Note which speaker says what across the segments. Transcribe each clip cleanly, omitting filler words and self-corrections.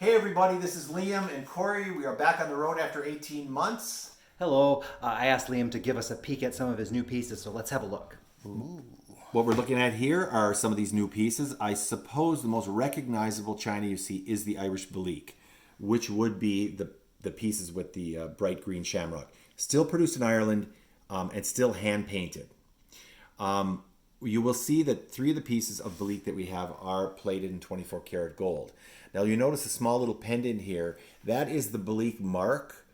Speaker 1: Hey everybody, this is Liam and Corey. We are back on the road after 18 months.
Speaker 2: Hello. I asked Liam to give us a peek at some of his new pieces, so let's have a look.
Speaker 1: What we're looking at here are some of these new pieces. I suppose the most recognizable china you see is the Irish Belique, which would be the pieces with the bright green shamrock. Still produced in Ireland and still hand painted. You will see that 3 of the pieces of Belique that we have are plated in 24 karat gold. Now you notice a small little pendant here. That is the Belique mark.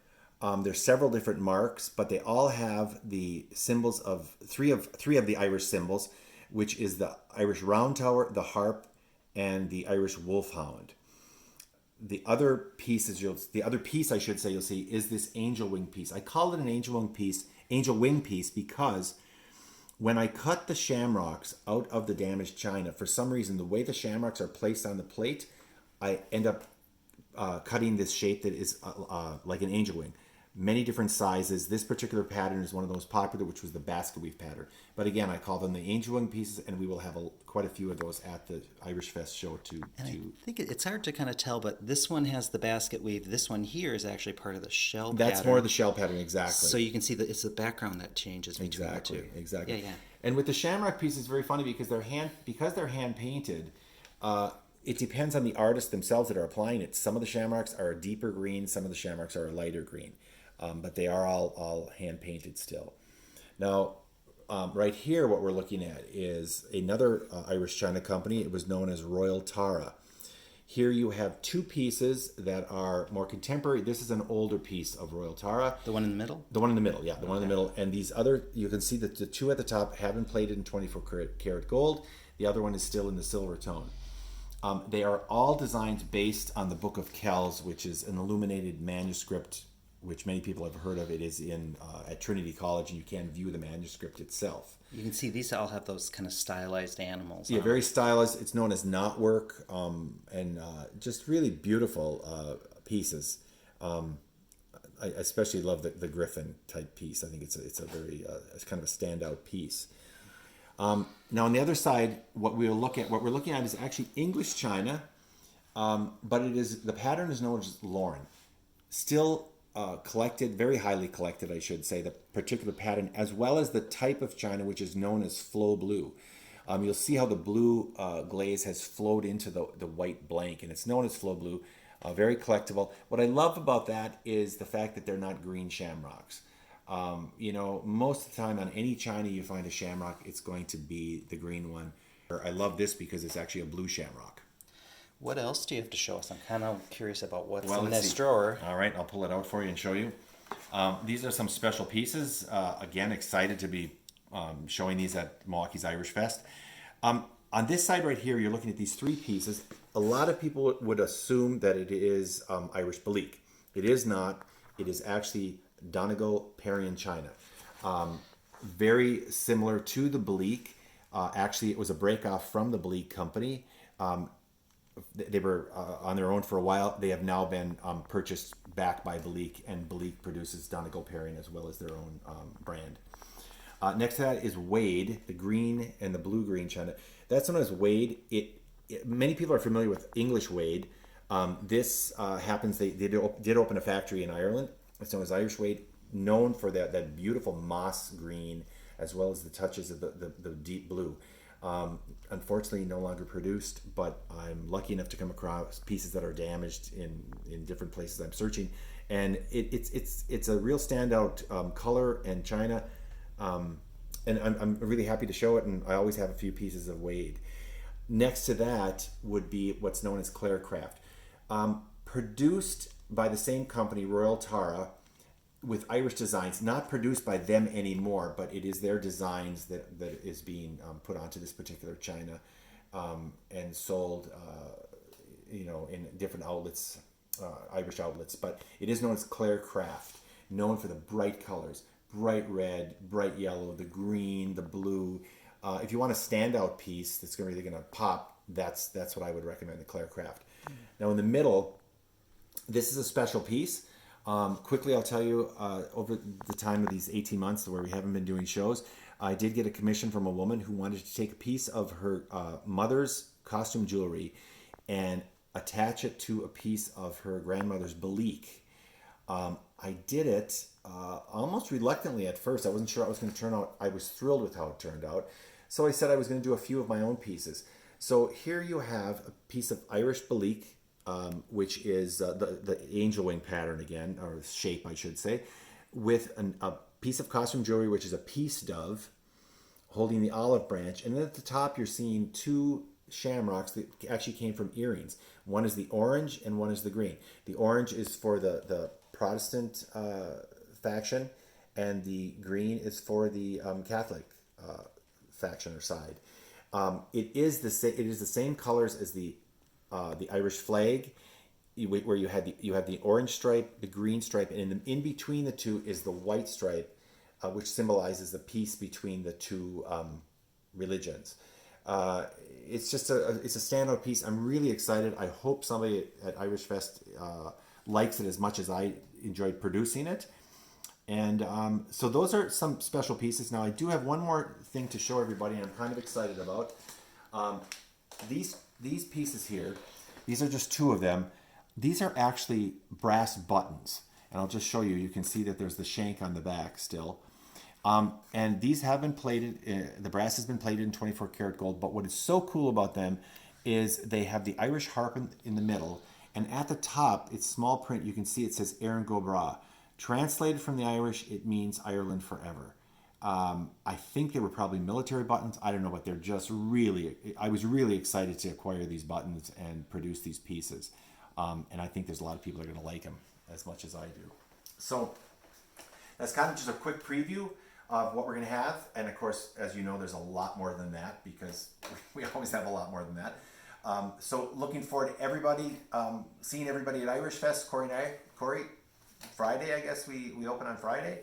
Speaker 1: There's several different marks, but they all have the symbols of three of the Irish symbols, which is the Irish round tower, the harp, and the Irish wolfhound. The other piece I should say you'll see is this angel wing piece. I call it an angel wing piece because when I cut the shamrocks out of the damaged china, for some reason the way the shamrocks are placed on the plate, I end up cutting this shape that is like an angel wing. Many different sizes. This particular pattern is one of the most popular, which was the basket weave pattern. But again, I call them the angel wing pieces, and we will have quite a few of those at the Irish Fest show too.
Speaker 2: And I think it's hard to kind of tell, but this one has the basket weave. This one here is actually part of the shell pattern.
Speaker 1: That's more of the shell pattern, exactly.
Speaker 2: So you can see that it's the background that changes between the two.
Speaker 1: Exactly.
Speaker 2: Yeah.
Speaker 1: And with the shamrock piece, it's very funny because they're hand painted. It depends on the artists themselves that are applying it. Some of the shamrocks are a deeper green, some of the shamrocks are a lighter green, but they are all hand painted still. Now, right here, what we're looking at is another Irish china company. It was known as Royal Tara. Here you have 2 pieces that are more contemporary. This is an older piece of Royal Tara.
Speaker 2: The one in the middle?
Speaker 1: The one in the middle, yeah, the one in the middle. And these other, you can see that the 2 at the top have been plated in 24 karat gold. The other one is still in the silver tone. They are all designs based on the Book of Kells, which is an illuminated manuscript, which many people have heard of. It is in at Trinity College, and you can view the manuscript itself.
Speaker 2: You can see these all have those kind of stylized animals.
Speaker 1: Yeah, very stylized. It's known as knotwork, and just really beautiful pieces. I especially love the griffin type piece. I think it's a very it's kind of a standout piece. Now on the other side, what we're looking at is actually English china, but the pattern is known as Lauren. Still collected, very highly collected, I should say, the particular pattern, as well as the type of china which is known as flow blue. You'll see how the blue glaze has flowed into the white blank, and it's known as flow blue. Very collectible. What I love about that is the fact that they're not green shamrocks. Most of the time on any china you find a shamrock, it's going to be the green one. I love this because it's actually a blue shamrock.
Speaker 2: What else do you have to show us? I'm kind of curious about what's in this drawer.
Speaker 1: All right, I'll pull it out for you and show you. These are some special pieces. Again, excited to be showing these at Milwaukee's Irish Fest. On this side right here, you're looking at these 3 pieces. A lot of people would assume that it is Irish Belique. It is not. It is actually Donegal Parian china. Very similar to the Belique. Actually, it was a breakoff from the Belique company. They were on their own for a while. They have now been purchased back by Belique, and Belique produces Donegal Parian as well as their own brand. Next to that is Wade, the green and the blue-green china. That's known as Wade. Many people are familiar with English Wade. This happens, they did open a factory in Ireland. It's known as Irish Wade, known for that beautiful moss green as well as the touches of the deep blue. Unfortunately, no longer produced, but I'm lucky enough to come across pieces that are damaged in different places I'm searching, and it's a real standout color and china, and I'm really happy to show it. And I always have a few pieces of Wade. Next to that would be what's known as Clarecraft, produced by the same company, Royal Tara, with Irish designs, not produced by them anymore, but it is their designs that is being put onto this particular china and sold, in different outlets, Irish outlets. But it is known as Clarecraft, known for the bright colors, bright red, bright yellow, the green, the blue. If you want a standout piece that's really going to pop, that's what I would recommend, the Clarecraft. Now in the middle, this is a special piece. Quickly, I'll tell you, over the time of these 18 months where we haven't been doing shows, I did get a commission from a woman who wanted to take a piece of her mother's costume jewelry and attach it to a piece of her grandmother's belique. I did it almost reluctantly at first. I wasn't sure how it was going to turn out. I was thrilled with how it turned out. So I said I was going to do a few of my own pieces. So here you have a piece of Irish belique, which is the angel wing pattern again, or shape I should say, with a piece of costume jewelry, which is a peace dove holding the olive branch. And then at the top you're seeing two shamrocks that actually came from earrings. One is the orange and one is the green. The orange is for the Protestant faction, and the green is for the Catholic faction or side. It is the same colors as the Irish flag, where you have the orange stripe, the green stripe, and in between the two is the white stripe, which symbolizes the peace between the two religions. It's just it's a standout piece. I'm really excited. I hope somebody at Irish Fest likes it as much as I enjoyed producing it. And so those are some special pieces. Now I do have one more thing to show everybody, and I'm kind of excited about. These pieces here, these are just two of them. These are actually brass buttons, and I'll just show you. You can see that there's the shank on the back still. And these have been plated, the brass has been plated in 24 karat gold, but what is so cool about them is they have the Irish harp in the middle, and at the top, it's small print, you can see it says Éireann Go Bragh. Translated from the Irish, it means Ireland forever. I think they were probably military buttons, I don't know, but they're just really, I was really excited to acquire these buttons and produce these pieces. And I think there's a lot of people that are going to like them as much as I do. So that's kind of just a quick preview of what we're going to have. And of course, as you know, there's a lot more than that, because we always have a lot more than that. So looking forward to everybody, seeing everybody at Irish Fest. Corey and I, Friday, I guess we open on Friday.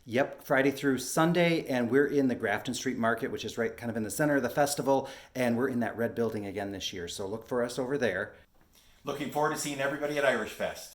Speaker 2: Yep, Friday through Sunday, and we're in the Grafton Street Market, which is right kind of in the center of the festival, and we're in that red building again this year. So look for us over there.
Speaker 1: Looking forward to seeing everybody at Irish Fest.